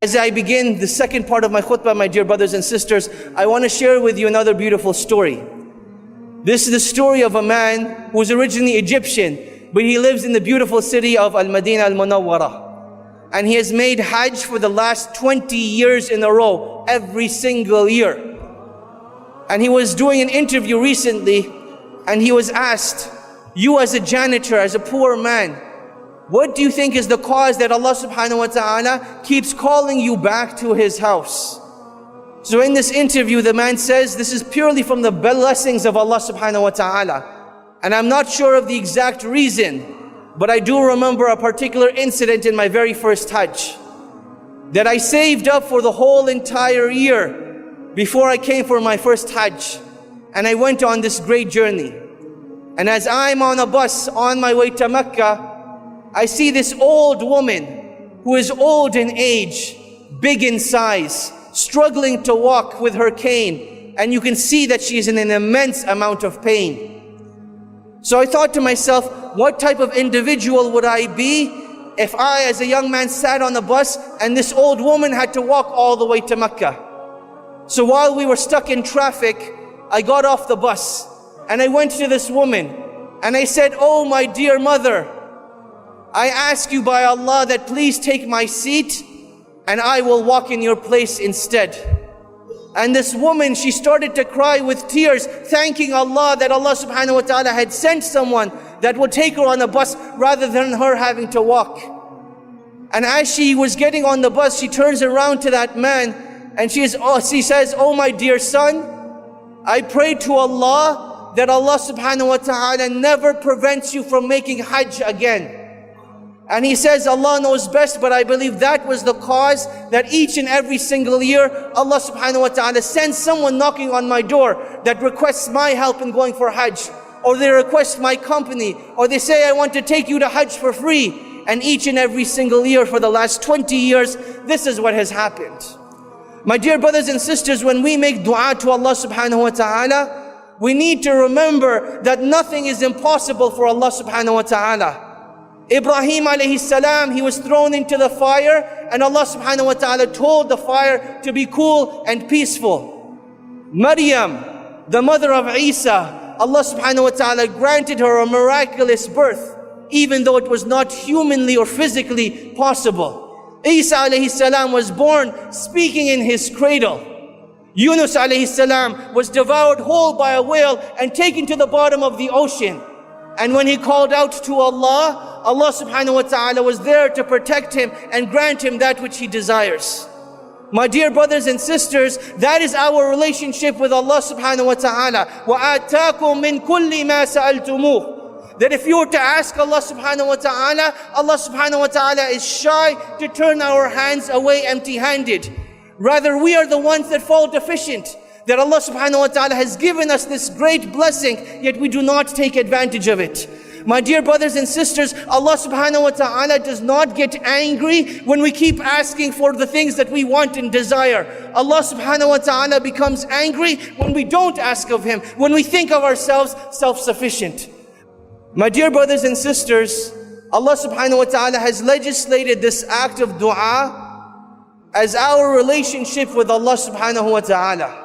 As I begin the second part of my khutbah, my dear brothers and sisters, I want to share with you another beautiful story. This is the story of a man who was originally Egyptian, but he lives in the beautiful city of Al-Madinah Al-Munawwarah. And he has made hajj for the last 20 years in a row, every single year. And he was doing an interview recently, and he was asked, you as a janitor, as a poor man, what do you think is the cause that Allah subhanahu wa ta'ala keeps calling you back to His house? So in this interview, the man says, this is purely from the blessings of Allah subhanahu wa ta'ala. And I'm not sure of the exact reason, but I do remember a particular incident in my very first hajj that I saved up for the whole entire year before I came for my first hajj. And I went on this great journey. And as I'm on a bus on my way to Mecca, I see this old woman who is old in age, big in size, struggling to walk with her cane. And you can see that she is in an immense amount of pain. So I thought to myself, what type of individual would I be if I as a young man sat on a bus and this old woman had to walk all the way to Mecca? So while we were stuck in traffic, I got off the bus and I went to this woman and I said, oh my dear mother, I ask you by Allah that please take my seat and I will walk in your place instead. And this woman, she started to cry with tears, thanking Allah that Allah subhanahu wa ta'ala had sent someone that would take her on a bus rather than her having to walk. And as she was getting on the bus, she turns around to that man and she says, oh my dear son, I pray to Allah that Allah subhanahu wa ta'ala never prevents you from making hajj again. And he says, Allah knows best, but I believe that was the cause that each and every single year, Allah subhanahu wa ta'ala sends someone knocking on my door that requests my help in going for hajj. Or they request my company, or they say, I want to take you to hajj for free. And each and every single year for the last 20 years, this is what has happened. My dear brothers and sisters, when we make dua to Allah subhanahu wa ta'ala, we need to remember that nothing is impossible for Allah subhanahu wa ta'ala. Ibrahim alayhi salam, he was thrown into the fire and Allah subhanahu wa ta'ala told the fire to be cool and peaceful. Maryam, the mother of Isa, Allah subhanahu wa ta'ala granted her a miraculous birth, even though it was not humanly or physically possible. Isa alayhi salam was born speaking in his cradle. Yunus alayhi salam was devoured whole by a whale and taken to the bottom of the ocean. And when he called out to Allah, Allah subhanahu wa ta'ala was there to protect him and grant him that which he desires. My dear brothers and sisters, that is our relationship with Allah subhanahu wa ta'ala. وَآتَاكُم مِّن كُلِّ مَا سَأَلْتُمُوهُ. That if you were to ask Allah subhanahu wa ta'ala, Allah subhanahu wa ta'ala is shy to turn our hands away empty-handed. Rather, we are the ones that fall deficient. That Allah subhanahu wa ta'ala has given us this great blessing, yet we do not take advantage of it. My dear brothers and sisters, Allah subhanahu wa ta'ala does not get angry when we keep asking for the things that we want and desire. Allah subhanahu wa ta'ala becomes angry when we don't ask of Him, when we think of ourselves self-sufficient. My dear brothers and sisters, Allah subhanahu wa ta'ala has legislated this act of dua as our relationship with Allah subhanahu wa ta'ala.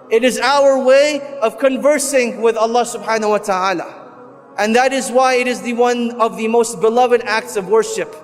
It is our way of conversing with Allah subhanahu wa ta'ala. And that is why it is one of the most beloved acts of worship.